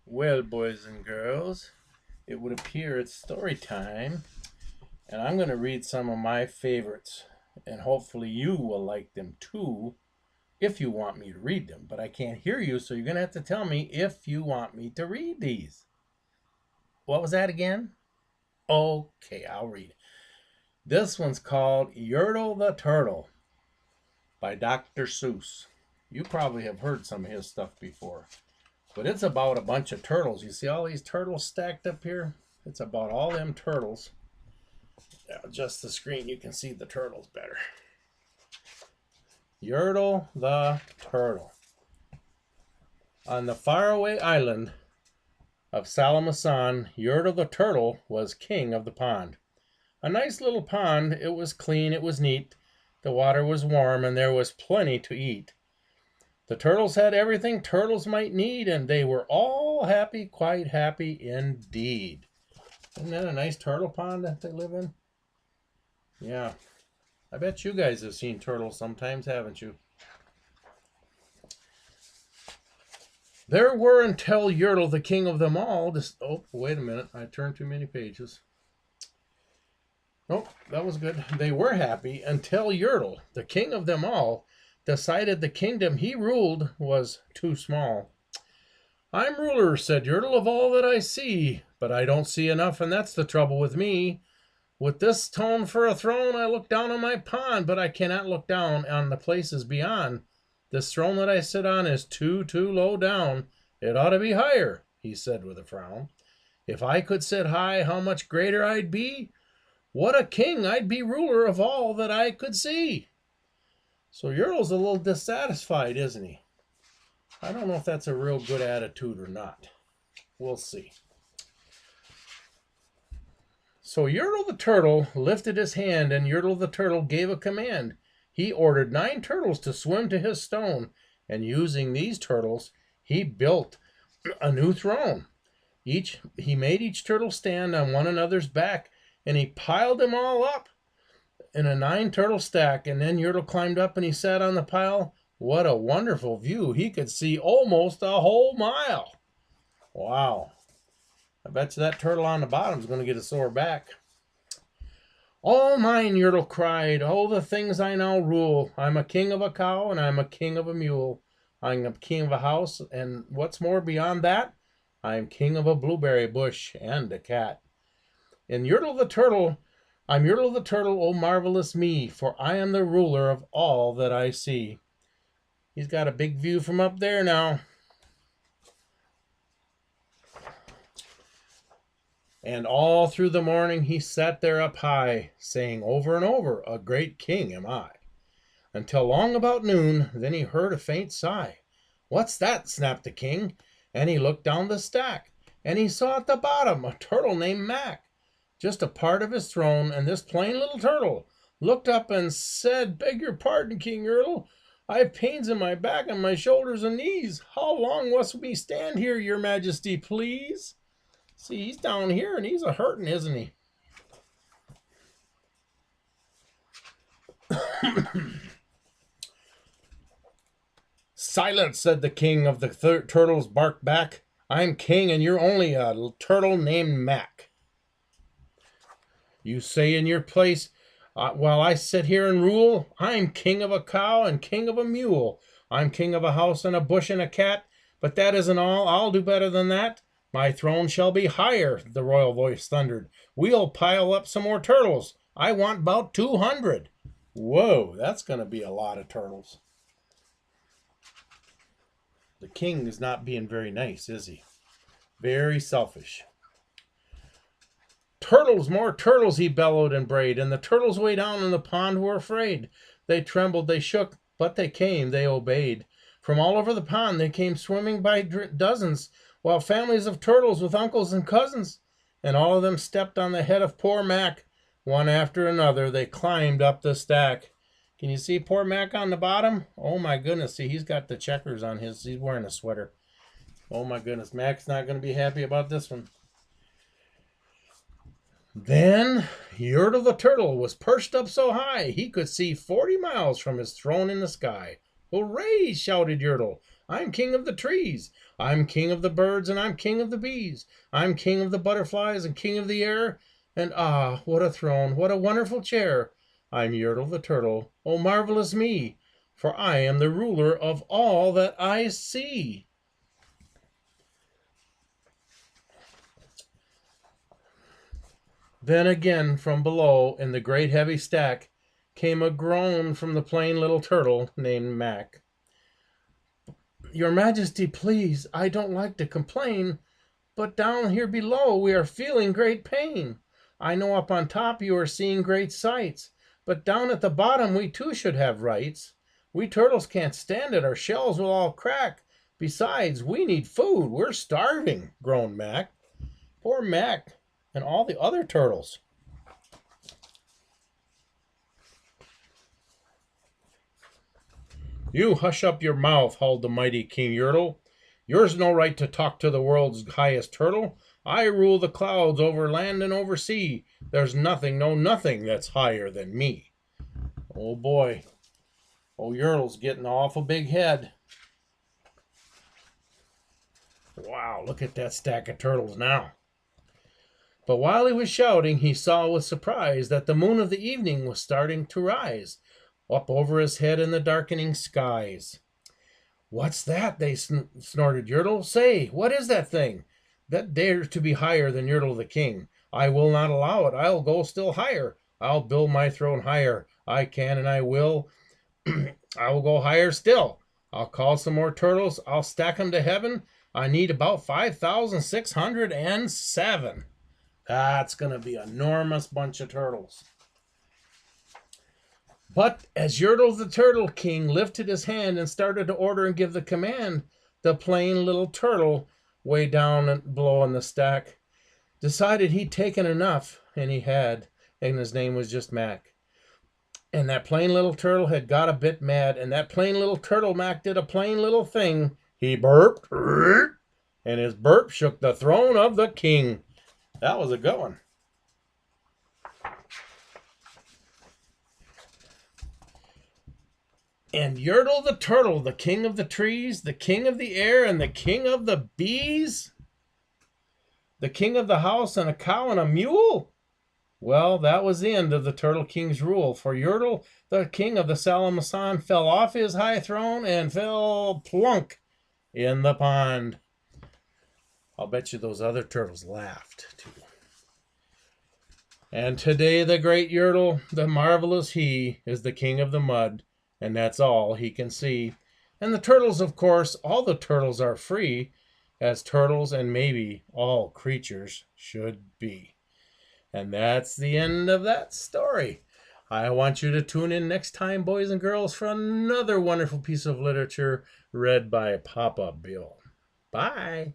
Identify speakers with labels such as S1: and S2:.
S1: Well, boys and girls, it would appear it's story time, and I'm going to read some of my favorites, and hopefully you will like them too if you want me to read them. But I can't hear you, so you're going to have to tell me if you want me to read these. What was that again? Okay, I'll read it. This one's called Yertle the Turtle by Dr. Seuss. You probably have heard some of his stuff before. But it's about a bunch of turtles. You see all these turtles stacked up here? It's about all them turtles. Adjust the screen, you can see the turtles better. Yertle the Turtle. On the faraway island of Salamasan, Yertle the Turtle was king of the pond. A nice little pond. It was clean, it was neat. The water was warm, and there was plenty to eat. The turtles had everything turtles might need, and they were all happy, quite happy indeed. Isn't that a nice turtle pond that they live in? Yeah. I bet you guys have seen turtles sometimes, haven't you? There were until Yertle, the king of them all. Oh, wait a minute. I turned too many pages. Oh, that was good. They were happy until Yertle, the king of them all, decided the kingdom he ruled was too small. I'm ruler, said Yertle, of all that I see, but I don't see enough, and that's the trouble with me. With this stone for a throne, I look down on my pond, but I cannot look down on the places beyond. This throne that I sit on is too low down. It ought to be higher, he said with a frown. If I could sit high, how much greater I'd be. What a king, I'd be ruler of all that I could see. So Yertle's a little dissatisfied, isn't he? I don't know if that's a real good attitude or not. We'll see. So Yertle the Turtle lifted his hand, and Yertle the Turtle gave a command. He ordered 9 turtles to swim to his stone, and using these turtles, he built a new throne. He made each turtle stand on one another's back, and he piled them all up in a 9-turtle stack, and then Yertle climbed up and he sat on the pile. What a wonderful view. He could see almost a whole mile. Wow. I bet you that turtle on the bottom is going to get a sore back. All mine, Yertle cried. Oh, the things I now rule. I'm a king of a cow, and I'm a king of a mule. I'm a king of a house, and what's more beyond that, I'm king of a blueberry bush and a cat. And Yertle the Turtle, I'm Yertle the Turtle, oh marvelous me, for I am the ruler of all that I see. He's got a big view from up there now. And all through the morning he sat there up high, saying over and over, a great king am I. Until long about noon, then he heard a faint sigh. What's that? Snapped the king, and he looked down the stack, and he saw at the bottom a turtle named Mac, just a part of his throne, and this plain little turtle looked up and said, beg your pardon, King Yertle, I've pains in my back and my shoulders and knees. How long must we stand here, your majesty, please? See, he's down here and he's a-hurting, isn't he? Silence, said the king of the turtles, barked back. I'm king and you're only a turtle named Mac. You say in your place, while I sit here and rule, I'm king of a cow and king of a mule. I'm king of a house and a bush and a cat, but that isn't all. I'll do better than that. My throne shall be higher, the royal voice thundered. We'll pile up some more turtles. I want about 200. Whoa, that's going to be a lot of turtles. The king is not being very nice, is he? Very selfish. Turtles, more turtles, he bellowed and brayed, and the turtles way down in the pond were afraid. They trembled, they shook, but they came, they obeyed. From all over the pond they came swimming by dozens, while families of turtles with uncles and cousins, and all of them stepped on the head of poor Mac. One after another, they climbed up the stack. Can you see poor Mac on the bottom? Oh my goodness, see, he's got the checkers on his, he's wearing a sweater. Oh my goodness, Mac's not going to be happy about this one. Then Yertle the Turtle was perched up so high he could see 40 miles from his throne in the sky. Hooray, shouted Yertle. I'm king of the trees. I'm king of the birds, and I'm king of the bees. I'm king of the butterflies and king of the air. And ah, what a throne, what a wonderful chair. I'm Yertle the Turtle, oh marvelous me, for I am the ruler of all that I see. Then again from below in the great heavy stack came a groan from the plain little turtle named Mac. Your Majesty, please, I don't like to complain, but down here below we are feeling great pain. I know up on top you are seeing great sights, but down at the bottom we too should have rights. We turtles can't stand it, our shells will all crack. Besides, we need food, we're starving, groaned Mac. Poor Mac and all the other turtles. You hush up your mouth, howled the mighty King Yertle. Yours no right to talk to the world's highest turtle. I rule the clouds over land and over sea. There's nothing, no nothing, that's higher than me. Oh boy. Oh, Yertle's getting an awful big head. Wow, look at that stack of turtles now. But while he was shouting, he saw with surprise that the moon of the evening was starting to rise up over his head in the darkening skies. What's that? They snorted Yertle. Say, what is that thing that dares to be higher than Yertle the king? I will not allow it. I'll go still higher. I'll build my throne higher. I can and I will. I will go higher still. I'll call some more turtles. I'll stack them to heaven. I need about 5,607. That's going to be an enormous bunch of turtles. But as Yertle the Turtle King lifted his hand and started to order and give the command, the plain little turtle, way down and below in the stack, decided he'd taken enough, and he had, and his name was just Mac. And that plain little turtle had got a bit mad, and that plain little turtle Mac did a plain little thing. He burped, and his burp shook the throne of the king. That was a good one. And Yertle the Turtle, the king of the trees, the king of the air, and the king of the bees, the king of the house, and a cow and a mule? Well, that was the end of the Turtle King's rule, for Yertle, the king of the Salamasan, fell off his high throne and fell plunk in the pond. I'll bet you those other turtles laughed, too. And today the great Yertle, the marvelous he, is the king of the mud, and that's all he can see. And the turtles, of course, all the turtles are free, as turtles and maybe all creatures should be. And that's the end of that story. I want you to tune in next time, boys and girls, for another wonderful piece of literature read by Papa Bill. Bye.